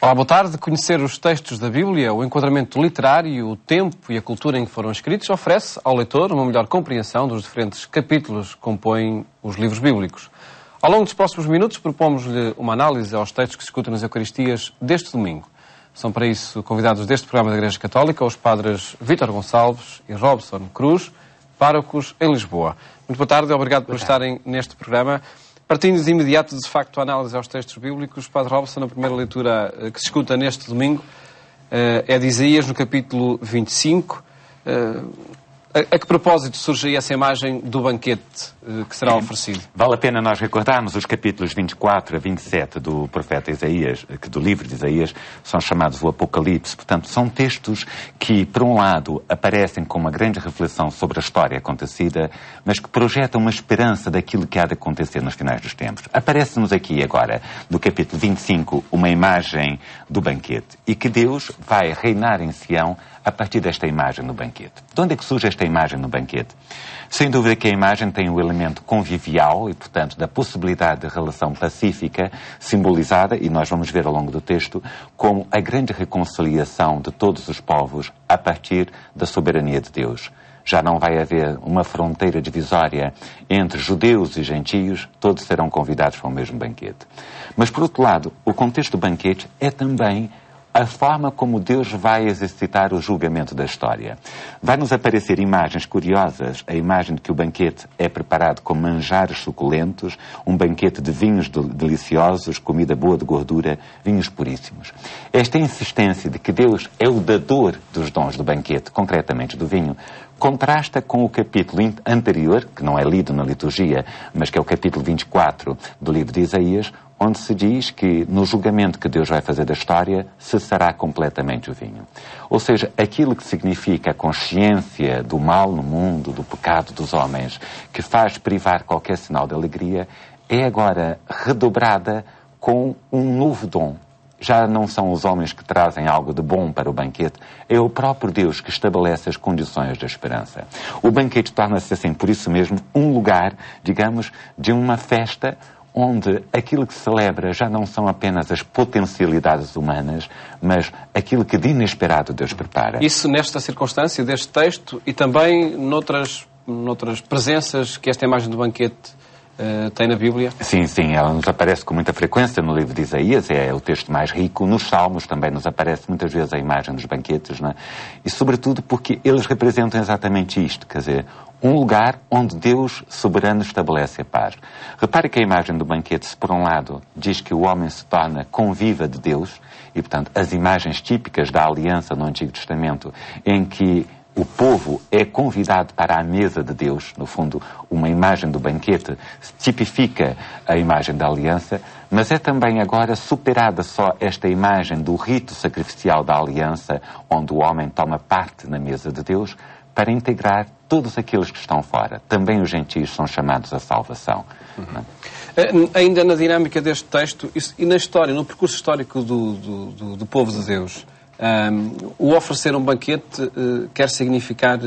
Olá, boa tarde. Conhecer os textos da Bíblia, o enquadramento literário, o tempo e a cultura em que foram escritos, oferece ao leitor uma melhor compreensão dos diferentes capítulos que compõem os livros bíblicos. Ao longo dos próximos minutos, propomos-lhe uma análise aos textos que se escutam nas Eucaristias deste domingo. São para isso convidados deste programa da Igreja Católica os padres Vítor Gonçalves e Robson Cruz, párocos em Lisboa. Muito boa tarde e obrigado por estarem neste programa. Partindo de imediato, de facto, a análise aos textos bíblicos, Padre Robson, a primeira leitura que se escuta neste domingo é de Isaías, no capítulo 25. A que propósito surge aí essa imagem do banquete que será oferecido? Vale a pena nós recordarmos os capítulos 24 a 27 do profeta Isaías, que do livro de Isaías são chamados o Apocalipse. Portanto, são textos que, por um lado, aparecem com uma grande reflexão sobre a história acontecida, mas que projetam uma esperança daquilo que há de acontecer nos finais dos tempos. Aparece-nos aqui agora, no capítulo 25, uma imagem do banquete e que Deus vai reinar em Sião a partir desta imagem no banquete. De onde é que surge esta imagem no banquete? Sem dúvida que a imagem tem o elemento convivial e, portanto, da possibilidade de relação pacífica simbolizada, e nós vamos ver ao longo do texto, como a grande reconciliação de todos os povos a partir da soberania de Deus. Já não vai haver uma fronteira divisória entre judeus e gentios, todos serão convidados para o mesmo banquete. Mas, por outro lado, o contexto do banquete é também a forma como Deus vai exercitar o julgamento da história. Vai-nos aparecer imagens curiosas, a imagem de que o banquete é preparado com manjares suculentos, um banquete de vinhos deliciosos, comida boa de gordura, vinhos puríssimos. Esta insistência de que Deus é o dador dos dons do banquete, concretamente do vinho, contrasta com o capítulo anterior, que não é lido na liturgia, mas que é o capítulo 24 do livro de Isaías, onde se diz que no julgamento que Deus vai fazer da história, cessará completamente o vinho. Ou seja, aquilo que significa a consciência do mal no mundo, do pecado dos homens, que faz privar qualquer sinal de alegria, é agora redobrada com um novo dom. Já não são os homens que trazem algo de bom para o banquete, é o próprio Deus que estabelece as condições da esperança. O banquete torna-se assim, por isso mesmo, um lugar, digamos, de uma festa onde aquilo que se celebra já não são apenas as potencialidades humanas, mas aquilo que de inesperado Deus prepara. Isso nesta circunstância deste texto e também noutras presenças que esta imagem do banquete tem na Bíblia? Sim, ela nos aparece com muita frequência no livro de Isaías, é o texto mais rico. Nos Salmos também nos aparece muitas vezes a imagem dos banquetes, não é? E sobretudo porque eles representam exatamente isto, quer dizer, um lugar onde Deus soberano estabelece a paz. Repare que a imagem do banquete, se por um lado diz que o homem se torna conviva de Deus, e portanto as imagens típicas da aliança no Antigo Testamento, em que o povo é convidado para a mesa de Deus, no fundo, uma imagem do banquete tipifica a imagem da aliança, mas é também agora superada só esta imagem do rito sacrificial da aliança, onde o homem toma parte na mesa de Deus, para integrar todos aqueles que estão fora. Também os gentios são chamados à salvação. Ainda na dinâmica deste texto e na história, no percurso histórico do povo de Deus, o oferecer um banquete quer significar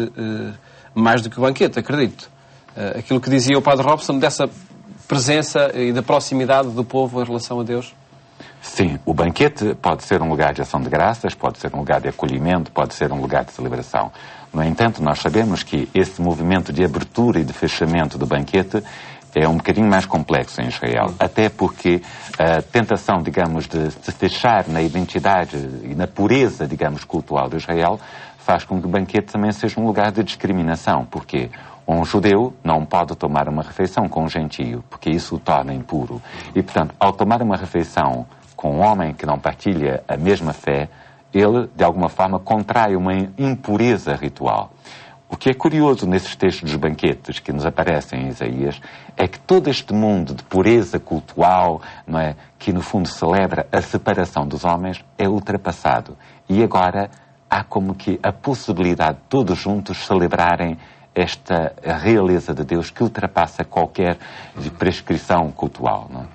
mais do que o banquete, acredito. Aquilo que dizia o Padre Robson dessa presença e da proximidade do povo em relação a Deus? Sim, o banquete pode ser um lugar de ação de graças, pode ser um lugar de acolhimento, pode ser um lugar de celebração. No entanto, nós sabemos que esse movimento de abertura e de fechamento do banquete é um bocadinho mais complexo em Israel, até porque a tentação, digamos, de se fechar na identidade e na pureza, digamos, cultural de Israel, faz com que o banquete também seja um lugar de discriminação, porque um judeu não pode tomar uma refeição com um gentio, porque isso o torna impuro. E, portanto, ao tomar uma refeição com um homem que não partilha a mesma fé, ele, de alguma forma, contrai uma impureza ritual. O que é curioso nesses textos dos banquetes que nos aparecem em Isaías é que todo este mundo de pureza cultural, não é, que no fundo celebra a separação dos homens, é ultrapassado. E agora há como que a possibilidade de todos juntos celebrarem esta realeza de Deus que ultrapassa qualquer prescrição cultural, não é?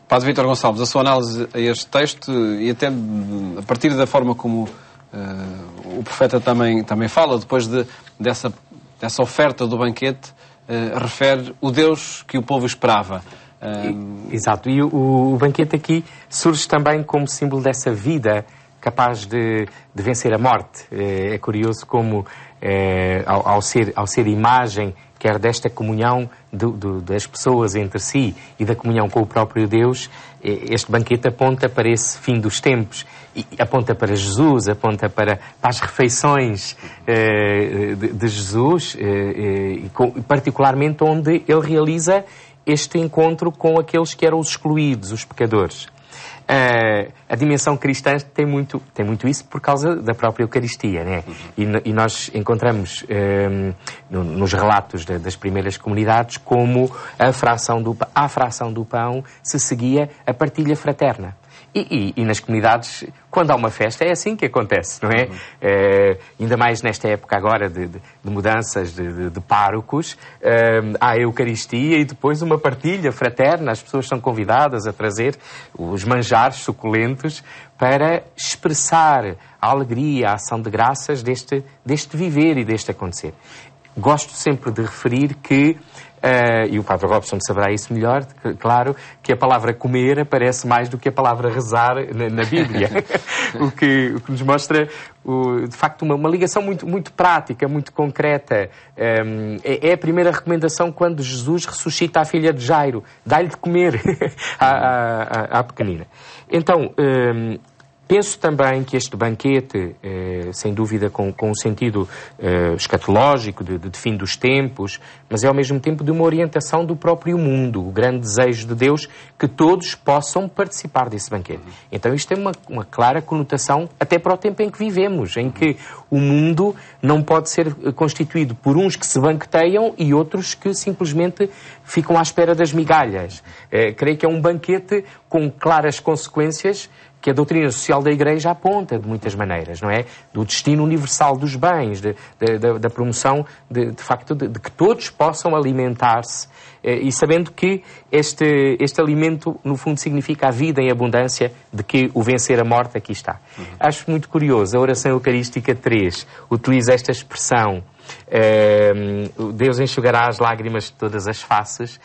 Padre Vítor Gonçalves, a sua análise a este texto e até a partir da forma como o profeta também fala, depois dessa oferta do banquete, refere o Deus que o povo esperava. Exato. E o banquete aqui surge também como símbolo dessa vida capaz de vencer a morte. É curioso como, ao ser imagem, quer desta comunhão das pessoas entre si e da comunhão com o próprio Deus, este banquete aponta para esse fim dos tempos. E aponta para Jesus, aponta para as refeições de Jesus, particularmente onde ele realiza este encontro com aqueles que eram os excluídos, os pecadores. A dimensão cristã tem muito isso por causa da própria Eucaristia, né? E nós encontramos nos relatos das primeiras comunidades como à fração do pão se seguia a partilha fraterna. E nas comunidades, quando há uma festa, é assim que acontece, não é? Ainda mais nesta época agora de mudanças de párocos, há a Eucaristia e depois uma partilha fraterna. As pessoas são convidadas a trazer os manjares suculentos para expressar a alegria, a ação de graças deste viver e deste acontecer. Gosto sempre de referir que, e o Padre Robson saberá isso melhor, claro, que a palavra comer aparece mais do que a palavra rezar na Bíblia. o que nos mostra, de facto, uma ligação muito prática, muito concreta. É a primeira recomendação quando Jesus ressuscita a filha de Jairo. Dá-lhe de comer à pequenina. Então, penso também que este banquete, sem dúvida com um sentido escatológico, de fim dos tempos, mas é ao mesmo tempo de uma orientação do próprio mundo, o grande desejo de Deus que todos possam participar desse banquete. Então isto tem uma clara conotação até para o tempo em que vivemos, em que o mundo não pode ser constituído por uns que se banqueteiam e outros que simplesmente ficam à espera das migalhas. Creio que é um banquete com claras consequências que a doutrina social da Igreja aponta de muitas maneiras, não é? Do destino universal dos bens, da promoção, de facto, de que todos possam alimentar-se, e sabendo que este alimento, no fundo, significa a vida em abundância, de que o vencer a morte aqui está. Acho muito curioso, a oração eucarística 3 utiliza esta expressão, Deus enxugará as lágrimas de todas as faces,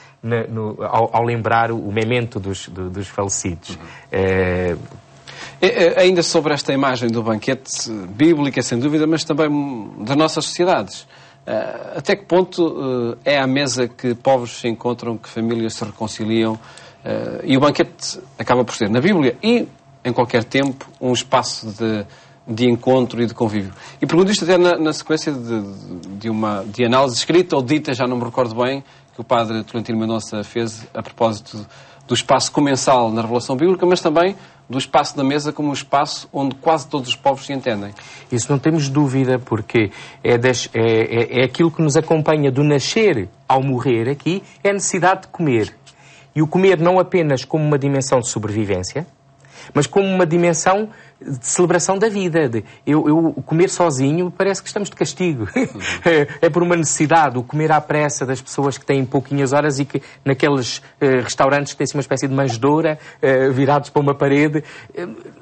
ao lembrar o memento dos falecidos. Ainda sobre esta imagem do banquete, bíblica, sem dúvida, mas também das nossas sociedades. Até que ponto é à mesa que povos se encontram, que famílias se reconciliam, e o banquete acaba por ser, na Bíblia e em qualquer tempo, um espaço de encontro e de convívio. E pergunto isto até na sequência de análise escrita ou dita, já não me recordo bem, que o padre Tolentino Mendonça fez a propósito do espaço comensal na revelação bíblica, mas também do espaço da mesa como um espaço onde quase todos os povos se entendem. Isso não temos dúvida, porque é aquilo que nos acompanha do nascer ao morrer aqui, é a necessidade de comer. E o comer não apenas como uma dimensão de sobrevivência, mas como uma dimensão de celebração da vida. Eu comer sozinho parece que estamos de castigo. É por uma necessidade, o comer à pressa das pessoas que têm pouquinhas horas e que naqueles restaurantes que têm uma espécie de manjedoura virados para uma parede.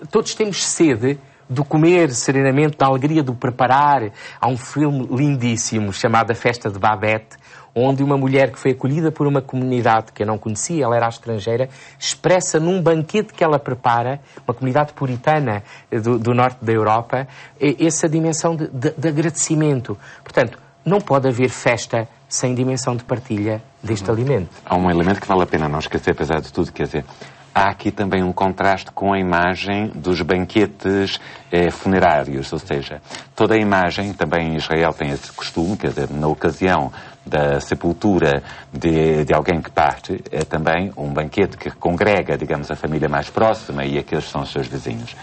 Todos temos sede do comer serenamente, da alegria do preparar. Há um filme lindíssimo chamado A Festa de Babette, onde uma mulher que foi acolhida por uma comunidade que eu não conhecia, ela era estrangeira, expressa num banquete que ela prepara, uma comunidade puritana do norte da Europa, essa dimensão de agradecimento. Portanto, não pode haver festa sem dimensão de partilha deste alimento. Há um elemento que vale a pena não esquecer, apesar de tudo, quer dizer, há aqui também um contraste com a imagem dos banquetes funerários, ou seja, toda a imagem, também em Israel tem esse costume, quer dizer, na ocasião da sepultura de alguém que parte, é também um banquete que congrega, digamos, a família mais próxima e aqueles que são os seus vizinhos.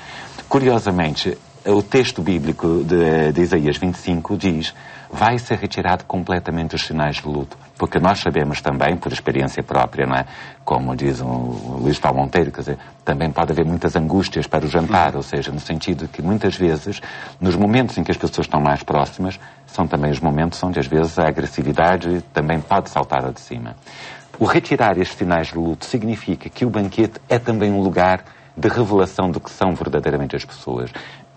Curiosamente, o texto bíblico de Isaías 25 diz: vai ser retirado completamente os sinais de luto. Porque nós sabemos também, por experiência própria, não é? Como diz o Luís Paulo Monteiro, quer dizer, também pode haver muitas angústias para o jantar, ou seja, no sentido de que muitas vezes, nos momentos em que as pessoas estão mais próximas, são também os momentos onde às vezes a agressividade também pode saltar ao de cima. O retirar estes sinais de luto significa que o banquete é também um lugar de revelação do que são verdadeiramente as pessoas.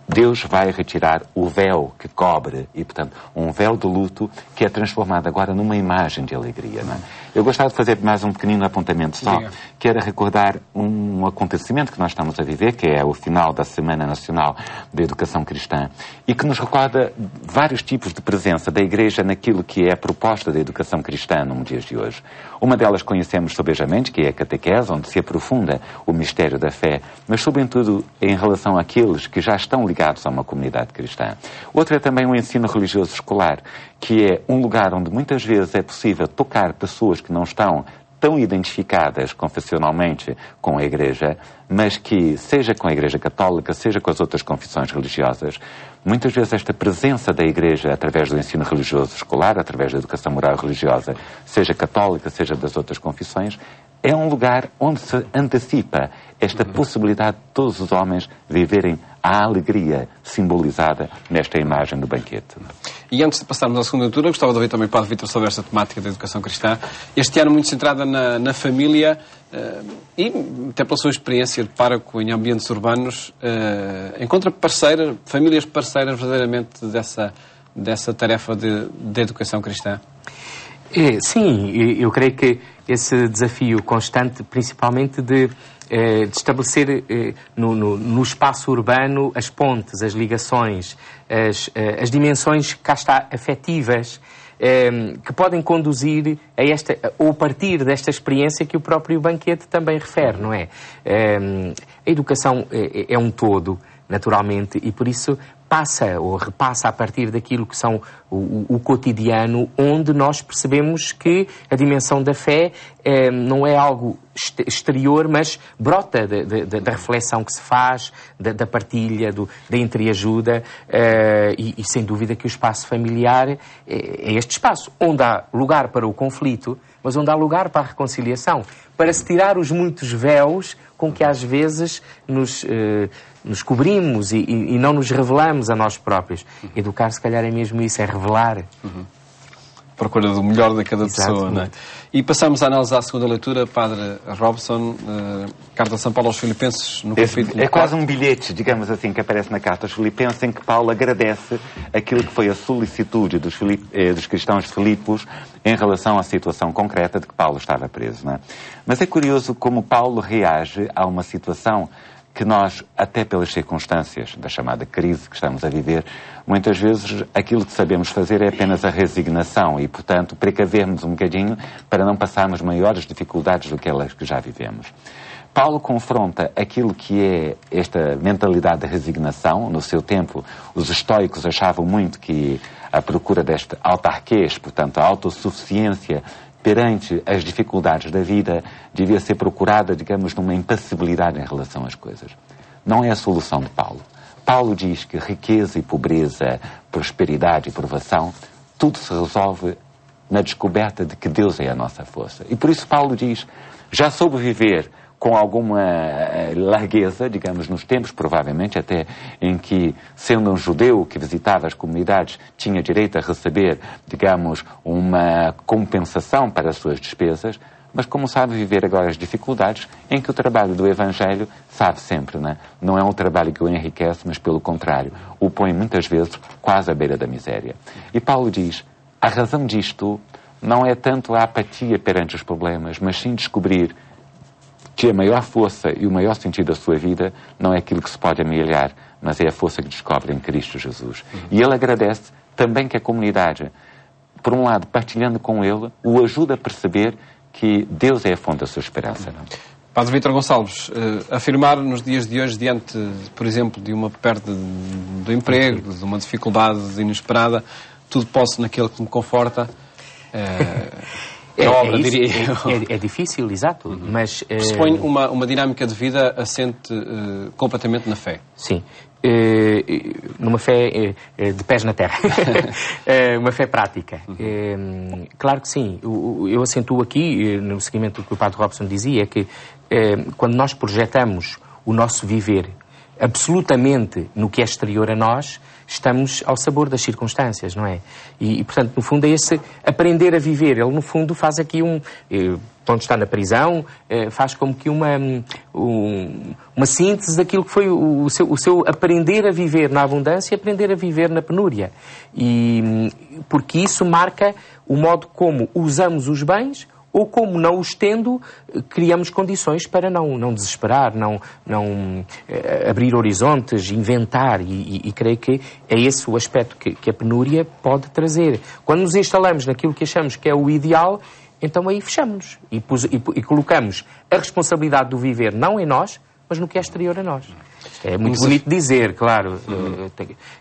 Deus vai retirar o véu que cobre, e, portanto, um véu de luto que é transformado agora numa imagem de alegria. Não é? Eu gostava de fazer mais um pequenino apontamento só, que era recordar um acontecimento que nós estamos a viver, que é o final da Semana Nacional da Educação Cristã, e que nos recorda vários tipos de presença da Igreja naquilo que é a proposta da educação cristã nos dias de hoje. Uma delas conhecemos sobejamente, que é a catequese, onde se aprofunda o mistério da fé, mas sobretudo em relação àqueles que já estão ligados a uma comunidade cristã. Outra é também o ensino religioso escolar, que é um lugar onde muitas vezes é possível tocar pessoas que não estão tão identificadas confessionalmente com a Igreja, mas que, seja com a Igreja Católica, seja com as outras confissões religiosas, muitas vezes esta presença da Igreja através do ensino religioso escolar, através da educação moral religiosa, seja católica, seja das outras confissões, é um lugar onde se antecipa esta possibilidade de todos os homens viverem a alegria simbolizada nesta imagem do banquete. E antes de passarmos à segunda leitura, gostava de ouvir também o Padre Vítor sobre esta temática da educação cristã. Este ano muito centrada na família e, até pela sua experiência de pároco em ambientes urbanos, encontra famílias parceiras verdadeiramente dessa tarefa de educação cristã? Sim, eu creio que esse desafio constante, principalmente de estabelecer no espaço urbano as pontes, as ligações, as dimensões, cá está, afetivas, que podem conduzir a esta, ou partir desta experiência que o próprio banquete também refere, não é? A educação é um todo, naturalmente, e por isso passa ou repassa a partir daquilo que são o cotidiano, onde nós percebemos que a dimensão da fé não é algo exterior, mas brota da reflexão que se faz, da partilha, da entreajuda, e sem dúvida que o espaço familiar é este espaço, onde há lugar para o conflito, mas onde há lugar para a reconciliação, para se tirar os muitos véus com que às vezes nos cobrimos e não nos revelamos a nós próprios. Educar, se calhar, é mesmo isso, é revelar. Procura do melhor de cada pessoa, não é? E passamos a analisar a segunda leitura, Padre Robson, Carta de São Paulo aos Filipenses, no capítulo 4. Quase um bilhete, digamos assim, que aparece na Carta aos Filipenses, em que Paulo agradece aquilo que foi a solicitude dos cristãos de Filipos em relação à situação concreta de que Paulo estava preso, não é? Mas é curioso como Paulo reage a uma situação que nós, até pelas circunstâncias da chamada crise que estamos a viver, muitas vezes aquilo que sabemos fazer é apenas a resignação e, portanto, precavermos um bocadinho para não passarmos maiores dificuldades do que elas que já vivemos. Paulo confronta aquilo que é esta mentalidade de resignação. No seu tempo, os estoicos achavam muito que a procura deste autarquês, portanto, a autossuficiência perante as dificuldades da vida, devia ser procurada, digamos, numa impassibilidade em relação às coisas. Não é a solução de Paulo. Paulo diz que riqueza e pobreza, prosperidade e provação, tudo se resolve na descoberta de que Deus é a nossa força. E por isso Paulo diz, já soube viver com alguma largueza, digamos, nos tempos, provavelmente, até em que, sendo um judeu que visitava as comunidades, tinha direito a receber, digamos, uma compensação para as suas despesas, mas como sabe viver agora as dificuldades, em que o trabalho do Evangelho, sabe sempre, não é um trabalho que o enriquece, mas pelo contrário, o põe muitas vezes quase à beira da miséria. E Paulo diz, a razão disto não é tanto a apatia perante os problemas, mas sim descobrir que a maior força e o maior sentido da sua vida não é aquilo que se pode amelhar, mas é a força que descobre em Cristo Jesus. E ele agradece também que a comunidade, por um lado, partilhando com ele, o ajuda a perceber que Deus é a fonte da sua esperança. Padre Vítor Gonçalves, afirmar nos dias de hoje, diante, por exemplo, de uma perda do emprego, de uma dificuldade inesperada, tudo posso naquele que me conforta... É difícil, exato, mas... Pressupõe uma dinâmica de vida assente completamente na fé. Sim. Numa fé de pés na terra. Uma fé prática. Claro que sim. Eu acentuo aqui, no seguimento do que o Padre Robson dizia, é que quando nós projetamos o nosso viver absolutamente no que é exterior a nós, estamos ao sabor das circunstâncias, não é? E portanto, no fundo, é esse aprender a viver. Ele, no fundo, faz aqui quando está na prisão, faz como que uma síntese daquilo que foi o seu aprender a viver na abundância e aprender a viver na penúria. Porque isso marca o modo como usamos os bens, ou como, não os tendo, criamos condições para não desesperar, não abrir horizontes, inventar, e creio que é esse o aspecto que a penúria pode trazer. Quando nos instalamos naquilo que achamos que é o ideal, então aí fechamos-nos e colocamos a responsabilidade do viver não em nós, mas no que é exterior a nós. É muito bonito dizer, claro.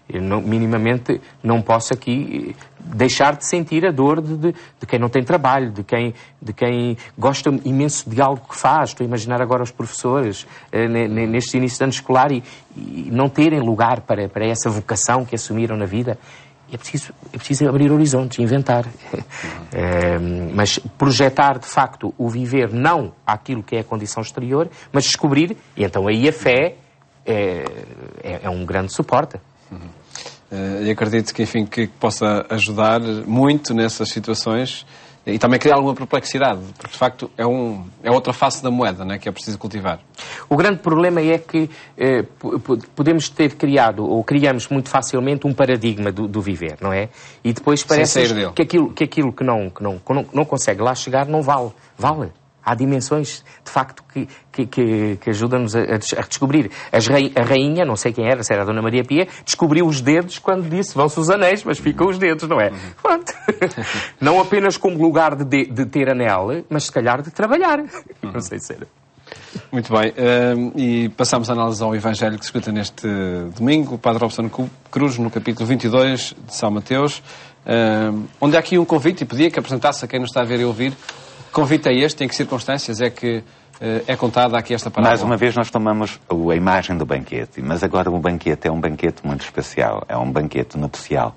Eu minimamente não posso aqui deixar de sentir a dor de quem não tem trabalho, de quem gosta imenso de algo que faz. Estou a imaginar agora os professores neste início de ano escolar e não terem lugar para essa vocação que assumiram na vida. É preciso abrir horizontes, inventar. Mas projetar, de facto, o viver não àquilo que é a condição exterior, mas descobrir, e então aí a fé é um grande suporte. E acredito que, enfim, que possa ajudar muito nessas situações e também criar alguma perplexidade, porque de facto é outra face da moeda, né, que é preciso cultivar. O grande problema é que podemos ter criado, ou criamos muito facilmente, um paradigma do viver, não é? E depois parece que aquilo que não consegue lá chegar não vale. Vale. Há dimensões, de facto, que ajudam-nos a descobrir. A rainha, não sei quem era, se era a Dona Maria Pia, descobriu os dedos quando disse vão-se os anéis, mas ficam os dedos, não é? Pronto. Não apenas como lugar de ter anel, mas se calhar de trabalhar. Não sei se era. Muito bem. E passamos a análise ao Evangelho que se escuta neste domingo. O Padre Robson Cruz, no capítulo 22 de São Mateus, onde há aqui um convite, e pedia que apresentasse a quem nos está a ver e ouvir. Que convite é este? Em que circunstâncias é que é contada aqui esta parábola? Mais uma vez nós tomamos a imagem do banquete, mas agora o banquete é um banquete muito especial, é um banquete nupcial.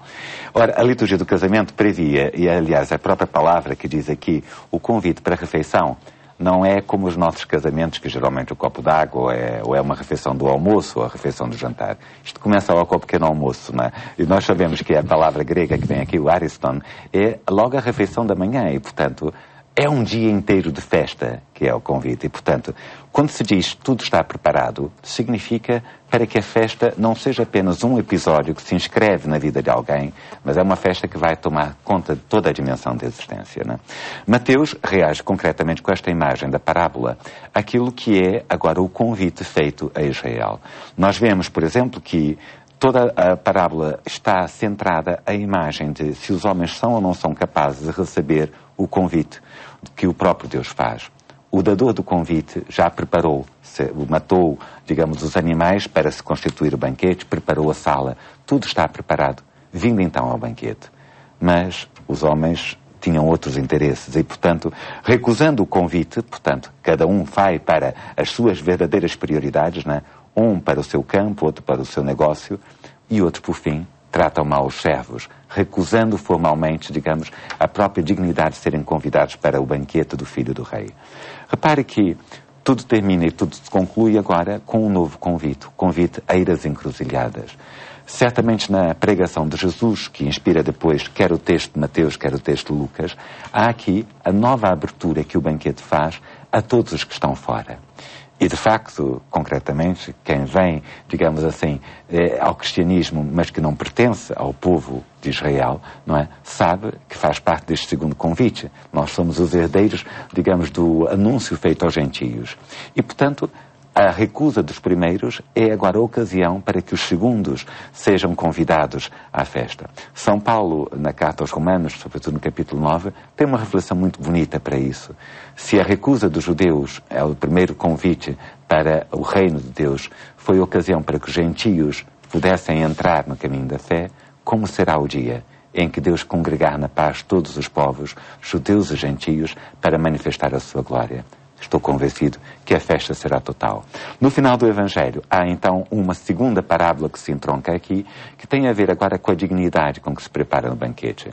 Ora, a liturgia do casamento previa, e aliás a própria palavra que diz aqui, o convite para a refeição, não é como os nossos casamentos, que geralmente o copo d'água ou é uma refeição do almoço ou a refeição do jantar. Isto começa logo com o pequeno almoço, não é? E nós sabemos que a palavra grega que vem aqui, o ariston, é logo a refeição da manhã e, portanto, é um dia inteiro de festa, que é o convite. E, portanto, quando se diz tudo está preparado, significa para que a festa não seja apenas um episódio que se inscreve na vida de alguém, mas é uma festa que vai tomar conta de toda a dimensão da existência, não é? Mateus reage concretamente com esta imagem da parábola, aquilo que é agora o convite feito a Israel. Nós vemos, por exemplo, que toda a parábola está centrada à imagem de se os homens são ou não são capazes de receber o convite que o próprio Deus faz. O dador do convite já preparou, matou, digamos, os animais para se constituir o banquete, preparou a sala, tudo está preparado, vindo então ao banquete. Mas os homens tinham outros interesses e, portanto, recusando o convite, portanto, cada um vai para as suas verdadeiras prioridades, né? Um para o seu campo, outro para o seu negócio e outro, por fim, tratam mal os servos, recusando formalmente, digamos, a própria dignidade de serem convidados para o banquete do Filho do Rei. Repare que tudo termina e tudo se conclui agora com um novo convite, o convite a ir às encruzilhadas. Certamente na pregação de Jesus, que inspira depois quer o texto de Mateus, quer o texto de Lucas, há aqui a nova abertura que o banquete faz a todos os que estão fora. E, de facto, concretamente, quem vem, digamos assim, ao cristianismo, mas que não pertence ao povo de Israel, não é? Sabe que faz parte deste segundo convite. Nós somos os herdeiros, digamos, do anúncio feito aos gentios. E, portanto, a recusa dos primeiros é agora a ocasião para que os segundos sejam convidados à festa. São Paulo, na carta aos Romanos, sobretudo no capítulo 9, tem uma reflexão muito bonita para isso. Se a recusa dos judeus é o primeiro convite para o reino de Deus, foi a ocasião para que os gentios pudessem entrar no caminho da fé, como será o dia em que Deus congregar na paz todos os povos, judeus e gentios, para manifestar a sua glória? Estou convencido que a festa será total. No final do Evangelho, há então uma segunda parábola que se entronca aqui, que tem a ver agora com a dignidade com que se prepara no banquete.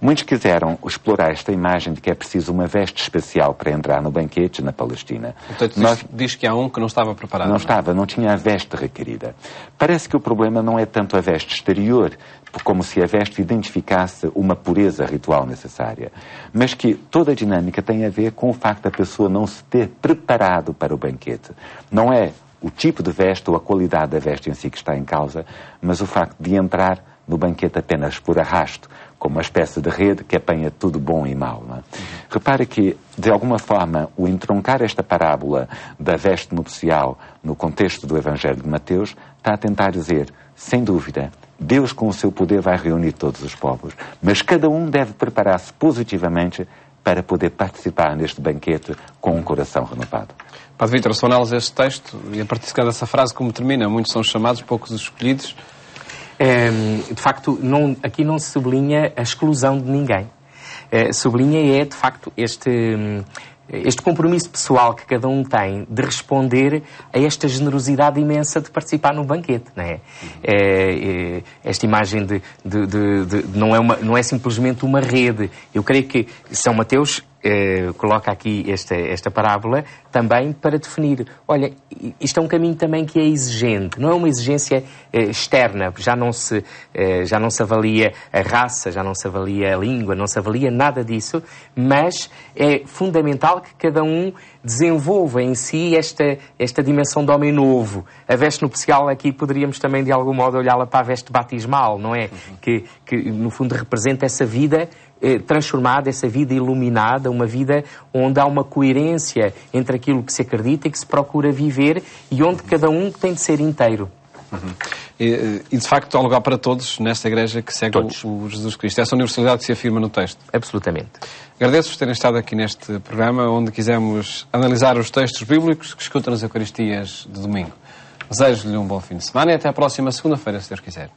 Muitos quiseram explorar esta imagem de que é preciso uma veste especial para entrar no banquete na Palestina. Portanto, diz que há um que não estava preparado. Não tinha a veste requerida. Parece que o problema não é tanto a veste exterior, como se a veste identificasse uma pureza ritual necessária, mas que toda a dinâmica tem a ver com o facto da pessoa não se ter preparado para o banquete. Não é o tipo de veste ou a qualidade da veste em si que está em causa, mas o facto de entrar no banquete apenas por arrasto, como uma espécie de rede que apanha tudo bom e mau. Não é? Repare que, de alguma forma, o entroncar esta parábola da veste nupcial no contexto do Evangelho de Mateus está a tentar dizer, sem dúvida, Deus com o seu poder vai reunir todos os povos, mas cada um deve preparar-se positivamente para poder participar neste banquete com um coração renovado. Padre Vítor, a sua análise deste texto, e a partir dessa frase como termina, muitos são chamados, poucos os escolhidos. De facto, aqui não se sublinha a exclusão de ninguém. Sublinha, de facto, este compromisso pessoal que cada um tem de responder a esta generosidade imensa de participar no banquete, não é? Esta imagem não é simplesmente uma rede. Eu creio que São Mateus coloca aqui esta parábola também para definir, olha, isto é um caminho também que é exigente, não é uma exigência externa, já não se avalia a raça, já não se avalia a língua, não se avalia nada disso, mas é fundamental que cada um desenvolva em si esta dimensão de homem novo. A veste nupcial aqui poderíamos também de algum modo olhá-la para a veste batismal, não é? Que no fundo representa essa vida transformada, essa vida iluminada, uma vida onde há uma coerência entre aquilo que se acredita e que se procura viver e onde cada um tem de ser inteiro. E de facto há lugar para todos nesta igreja que segue o Jesus Cristo. Essa universalidade que se afirma no texto. Absolutamente. Agradeço-vos terem estado aqui neste programa onde quisemos analisar os textos bíblicos que escutam nas Eucaristias de domingo. Desejo-lhe um bom fim de semana e até à próxima segunda-feira, se Deus quiser.